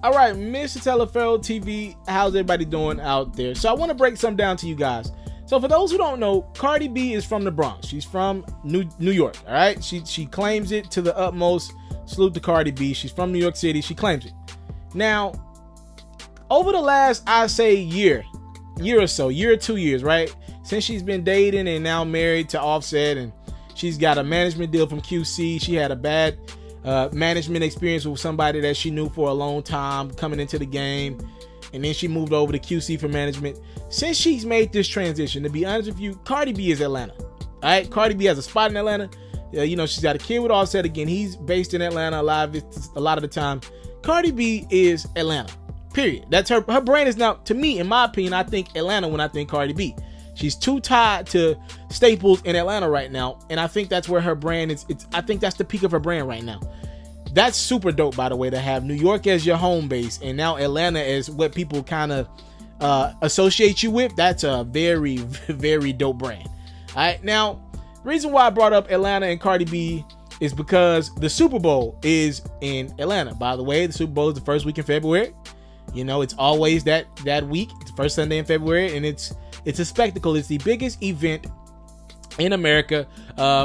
All right, Mr. Taliaferro TV, how's everybody doing out there? So I want to break something down to you guys. So for those who don't know, Cardi B is from the Bronx. She's from New York, all right? She claims it to the utmost. Salute to Cardi B. She's from New York City. She claims it. Now, over the last, I say, year or so, year or 2 years, right? Since she's been dating and now married to Offset, and she's got a management deal from QC. She had a bad management experience with somebody that she knew for a long time coming into the game, and then she moved over to QC for management. Since she's made this transition, to be honest with you, Cardi B is Atlanta. All right, Cardi B has a spot in Atlanta. You know, she's got a kid with Offset. Again, he's based in Atlanta a lot of the time. Cardi B is Atlanta, period. That's her brand is now, to me, in my opinion, I think Atlanta when I think Cardi B. She's too tied to staples in Atlanta right now, and I think that's where her brand is. I think that's the peak of her brand right now. That's super dope, by the way, to have New York as your home base and now Atlanta as what people kind of associate you with. That's a very, very dope brand. All right, now, the reason why I brought up Atlanta and Cardi B is because the Super Bowl is in Atlanta. By the way, the Super Bowl is the first week in February. You know, it's always that week. It's the first Sunday in February, and it's a spectacle. It's the biggest event in America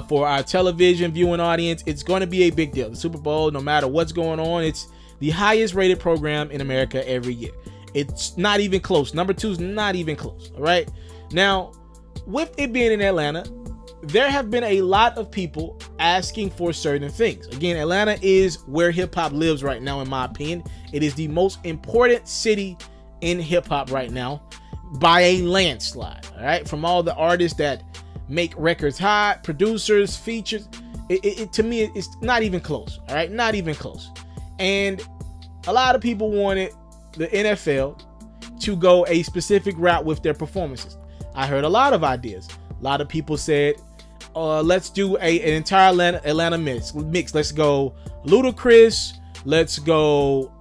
for our television viewing audience. It's going to be a big deal. The Super Bowl, no matter what's going on, it's the highest rated program in America every year. It's not even close. Number 2 is not even close. All right. Now, with it being in Atlanta, there have been a lot of people asking for certain things. Again, Atlanta is where hip hop lives right now, in my opinion. It is the most important city in hip hop right now by a landslide. All right. From all the artists that make records hot, producers, features, to me, it's not even close. All right. Not even close. And a lot of people wanted the NFL to go a specific route with their performances. I heard a lot of ideas. A lot of people said, let's do an entire Atlanta mix. Let's go Ludacris. Let's go,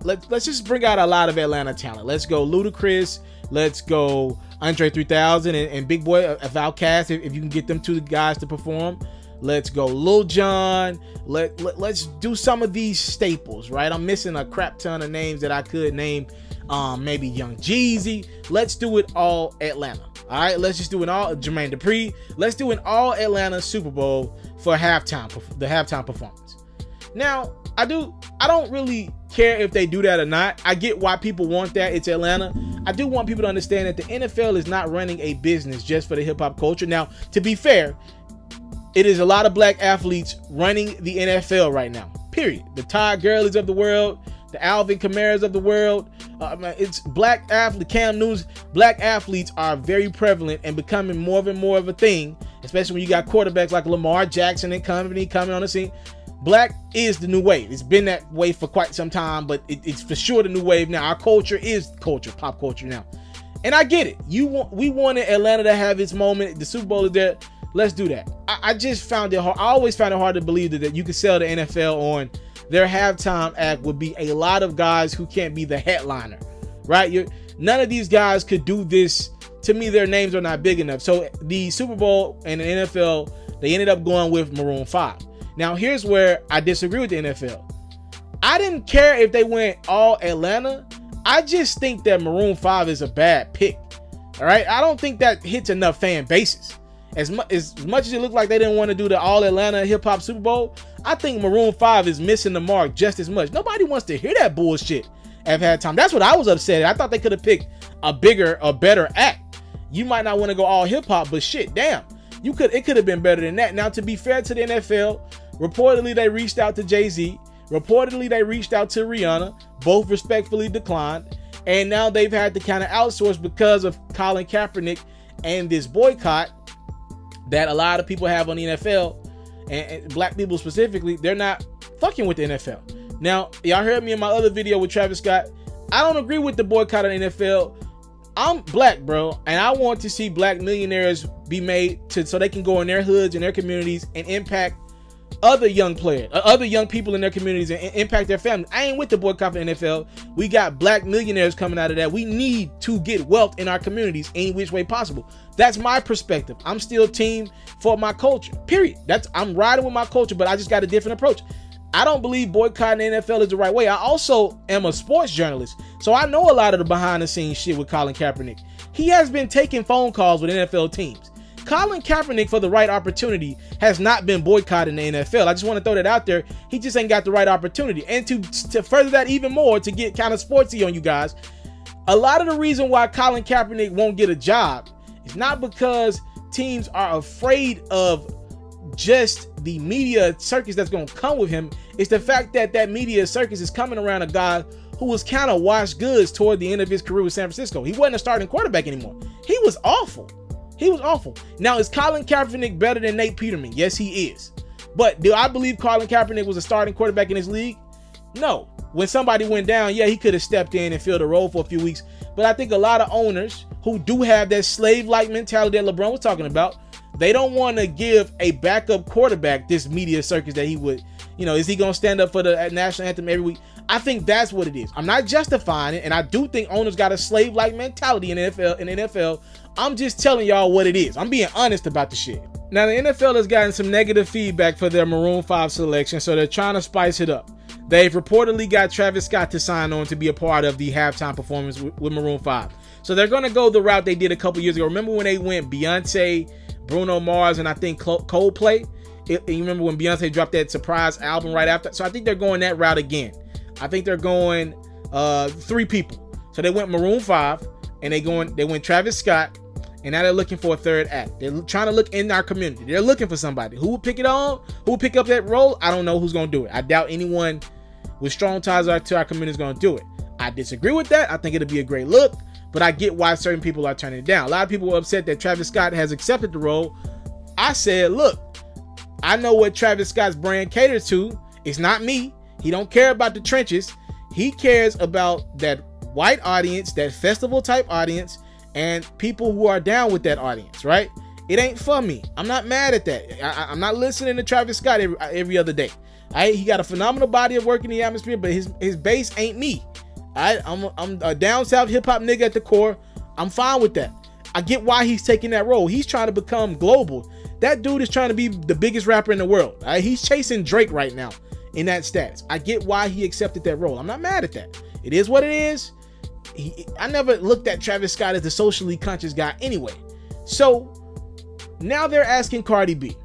let's just bring out a lot of Atlanta talent. Let's go Ludacris. Let's go Andre 3000 and Big Boy of Outkast, if you can get them two guys to perform. Let's go Lil Jon. Let's do some of these staples, right? I'm missing a crap ton of names that I could name. Maybe Young Jeezy. Let's do it all Atlanta. All right, let's just do it all. Jermaine Dupri. Let's do an all Atlanta Super Bowl for the halftime performance. Now, I don't really care if they do that or not. I get why people want that. It's Atlanta. I do want people to understand that the NFL is not running a business just for the hip hop culture. Now, to be fair, it is a lot of black athletes running the NFL right now, period. The Todd Gurley's of the world, the Alvin Kamara's of the world. It's black athletes, Cam Newton's. Black athletes are very prevalent and becoming more and more of a thing, especially when you got quarterbacks like Lamar Jackson and company coming on the scene. Black is the new wave. It's been that way for quite some time, but it's for sure the new wave now. Our culture is culture, pop culture now. And I get it. We wanted Atlanta to have its moment. The Super Bowl is there. Let's do that. I just found it hard. I always found it hard to believe that you could sell the NFL on their halftime act would be a lot of guys who can't be the headliner, right? None of these guys could do this. To me, their names are not big enough. So the Super Bowl and the NFL, they ended up going with Maroon 5. Now, here's where I disagree with the NFL. I didn't care if they went all Atlanta. I just think that Maroon 5 is a bad pick. All right. I don't think that hits enough fan bases. As much as it looked like they didn't want to do the all Atlanta hip hop Super Bowl, I think Maroon 5 is missing the mark just as much. Nobody wants to hear that bullshit at halftime. That's what I was upset at. I thought they could have picked a bigger, a better act. You might not want to go all hip hop, but shit, damn. It could have been better than that. Now, to be fair to the NFL, reportedly they reached out to Jay-Z. Reportedly they reached out to Rihanna. Both respectfully declined. And now they've had to kind of outsource because of Colin Kaepernick and this boycott that a lot of people have on the NFL, and black people specifically. They're not fucking with the NFL. Now, y'all heard me in my other video with Travis Scott. I don't agree with the boycott of the NFL. I'm black, bro, and I want to see black millionaires be made so they can go in their hoods and their communities and impact other young players, other young people in their communities, and impact their family. I ain't with the boycott of the NFL. We got black millionaires coming out of that. We need to get wealth in our communities any which way possible. That's my perspective. I'm still team for my culture, period. I'm riding with my culture, but I just got a different approach. I don't believe boycotting the NFL is the right way. I also am a sports journalist, so I know a lot of the behind the scenes shit with Colin Kaepernick. He has been taking phone calls with NFL teams. Colin Kaepernick, for the right opportunity, has not been boycotting the NFL. I just want to throw that out there. He just ain't got the right opportunity. And to further that even more, to get kind of sportsy on you guys, a lot of the reason why Colin Kaepernick won't get a job is not because teams are afraid of just the media circus that's going to come with him. It's the fact that that media circus is coming around a guy who was kind of washed goods toward the end of his career with San Francisco. He wasn't a starting quarterback anymore. He was awful. He was awful. Now, is Colin Kaepernick better than Nate Peterman? Yes, he is. But do I believe Colin Kaepernick was a starting quarterback in his league? No. When somebody went down, yeah, he could have stepped in and filled a role for a few weeks. But I think a lot of owners who do have that slave-like mentality that LeBron was talking about, they don't want to give a backup quarterback this media circus that he would, you know, is he going to stand up for the national anthem every week? I think that's what it is. I'm not justifying it, and I do think owners got a slave-like mentality in the NFL. I'm just telling y'all what it is. I'm being honest about the shit. Now, the NFL has gotten some negative feedback for their Maroon 5 selection, so they're trying to spice it up. They've reportedly got Travis Scott to sign on to be a part of the halftime performance with Maroon 5. So they're going to go the route they did a couple years ago. Remember when they went Beyonce, Bruno Mars, and I think Coldplay? You remember when Beyonce dropped that surprise album right after? So I think they're going that route again. I think they're going 3 people. So they went Maroon 5, and they went Travis Scott, and now they're looking for a third act. They're trying to look in our community. They're looking for somebody. Who will pick it on? Who will pick up that role? I don't know who's going to do it. I doubt anyone with strong ties to our community is going to do it. I disagree with that. I think it'll be a great look, but I get why certain people are turning it down. A lot of people were upset that Travis Scott has accepted the role. I said, look, I know what Travis Scott's brand caters to. It's not me. He don't care about the trenches. He cares about that white audience, that festival type audience, and people who are down with that audience, right? It ain't for me. I'm not mad at that. I'm not listening to Travis Scott every other day. He got a phenomenal body of work in the atmosphere, but his base ain't me. I'm a down south hip hop nigga at the core. I'm fine with that. I get why he's taking that role. He's trying to become global. That dude is trying to be the biggest rapper in the world. He's chasing Drake right now in that status. I get why he accepted that role. I'm not mad at that. It is what it is. I never looked at Travis Scott as the socially conscious guy anyway. So now they're asking Cardi B.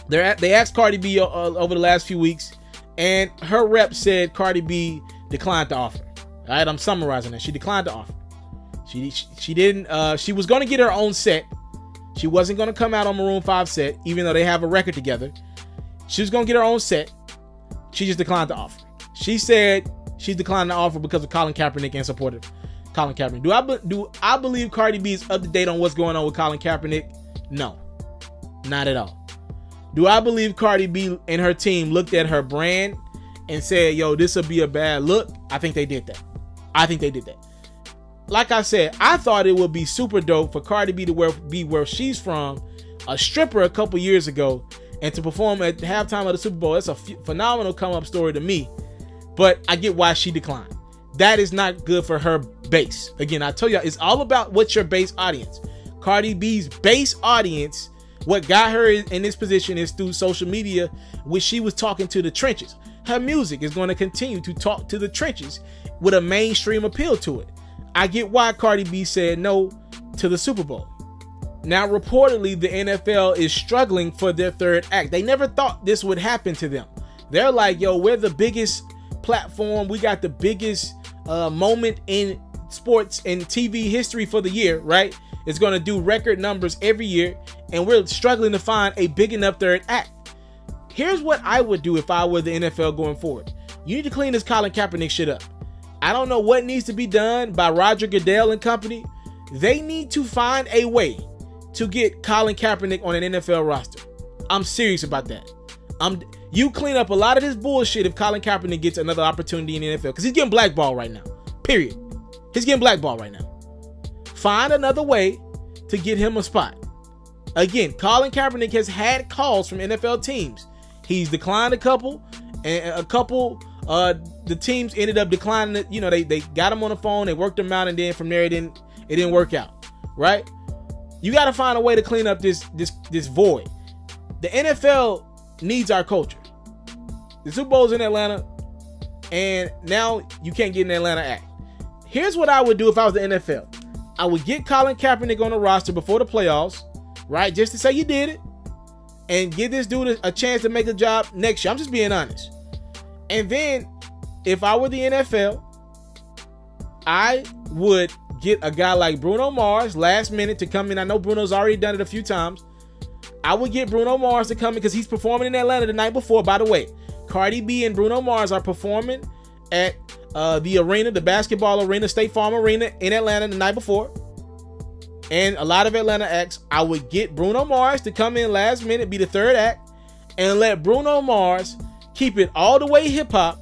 They asked Cardi B over the last few weeks, and her rep said Cardi B declined the offer. All right, I'm summarizing that. She declined the offer. She didn't. She was going to get her own set. She wasn't going to come out on Maroon 5 set, even though they have a record together. She was going to get her own set. She just declined the offer. She said she's declining the offer because of Colin Kaepernick and supported Colin Kaepernick. Do I believe Cardi B is up to date on what's going on with Colin Kaepernick? No, not at all. Do I believe Cardi B and her team looked at her brand and said, yo, this will be a bad look? I think they did that. I think they did that. Like I said, I thought it would be super dope for Cardi B to be where she's from, a stripper a couple years ago, and to perform at the halftime of the Super Bowl. That's a phenomenal come-up story to me, but I get why she declined. That is not good for her base. Again, I tell you, it's all about what's your base audience. Cardi B's base audience, what got her in this position is through social media, which she was talking to the trenches. Her music is going to continue to talk to the trenches with a mainstream appeal to it. I get why Cardi B said no to the Super Bowl. Now, reportedly, the NFL is struggling for their third act. They never thought this would happen to them. They're like, yo, we're the biggest platform. We got the biggest moment in sports and TV history for the year, right? It's going to do record numbers every year, and we're struggling to find a big enough third act. Here's what I would do if I were the NFL going forward. You need to clean this Colin Kaepernick shit up. I don't know what needs to be done by Roger Goodell and company. They need to find a way to get Colin Kaepernick on an NFL roster. I'm serious about that. You clean up a lot of this bullshit if Colin Kaepernick gets another opportunity in the NFL, because he's getting blackballed right now. Period. He's getting blackballed right now. Find another way to get him a spot. Again, Colin Kaepernick has had calls from NFL teams. He's declined a couple, and the teams ended up declining it. You know, they got him on the phone, they worked him out, and then from there it didn't work out. Right? You got to find a way to clean up this void. The NFL needs our culture. The Super Bowl's in Atlanta, and now you can't get an Atlanta act. Here's what I would do if I was the NFL. I would get Colin Kaepernick on the roster before the playoffs, right? Just to say you did it, and give this dude a chance to make a job next year. I'm just being honest. And then, if I were the NFL, I would get a guy like Bruno Mars last minute to come in. I know Bruno's already done it a few times. I would get Bruno Mars to come in because he's performing in Atlanta the night before. By the way, Cardi B and Bruno Mars are performing at the arena, the basketball arena, State Farm Arena in Atlanta the night before. And a lot of Atlanta acts. I would get Bruno Mars to come in last minute, be the third act, and let Bruno Mars keep it all the way hip-hop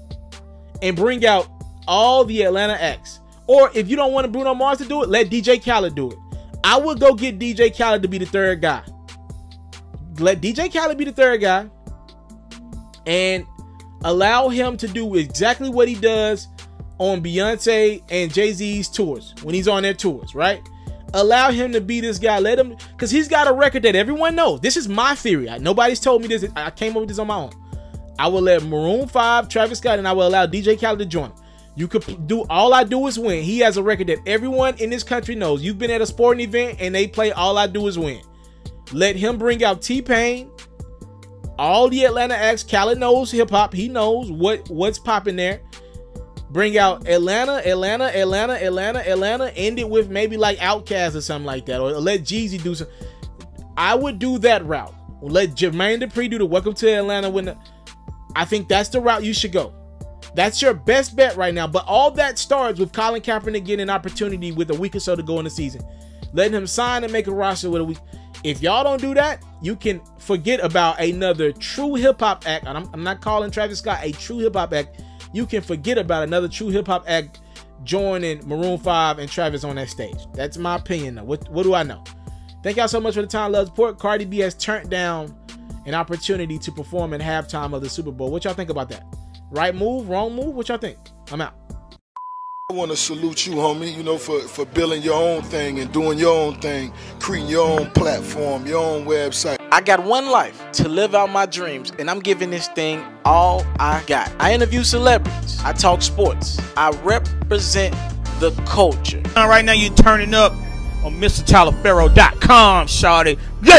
and bring out all the Atlanta acts. Or if you don't want Bruno Mars to do it, let DJ Khaled do it. I would go get DJ Khaled to be the third guy. Let DJ Khaled be the third guy and allow him to do exactly what he does on Beyonce and Jay-Z's tours, when he's on their tours, right? Allow him to be this guy. Let him, because he's got a record that everyone knows. This is my theory. Nobody's told me this. I came up with this on my own. I will let Maroon 5, Travis Scott, and I will allow DJ Khaled to join him. You could do All I Do Is Win. He has a record that everyone in this country knows. You've been at a sporting event and they play All I Do Is Win. Let him bring out T-Pain, all the Atlanta acts. Khaled knows hip-hop. He knows what's popping there. Bring out Atlanta. End it with maybe like Outkast or something like that. Or let Jeezy do some. I would do that route. Let Jermaine Dupri do the Welcome to Atlanta. I think that's the route you should go. That's your best bet right now. But all that starts with Colin Kaepernick getting an opportunity with a week or so to go in the season. Letting him sign and make a roster with a week. If y'all don't do that, you can forget about another true hip-hop act. And I'm not calling Travis Scott a true hip-hop act. You can forget about another true hip-hop act joining Maroon 5 and Travis on that stage. That's my opinion, though. What do I know? Thank y'all so much for the time, love, support. Cardi B has turned down an opportunity to perform in halftime of the Super Bowl. What y'all think about that? Right move, wrong move? What y'all think? I'm out. I want to salute you, homie, you know, for building your own thing and doing your own thing, creating your own platform, your own website. I got one life to live out my dreams, and I'm giving this thing all I got. I interview celebrities. I talk sports. I represent the culture. Right now, you're turning up on MrTaliaferro.com, shawty. Yeah.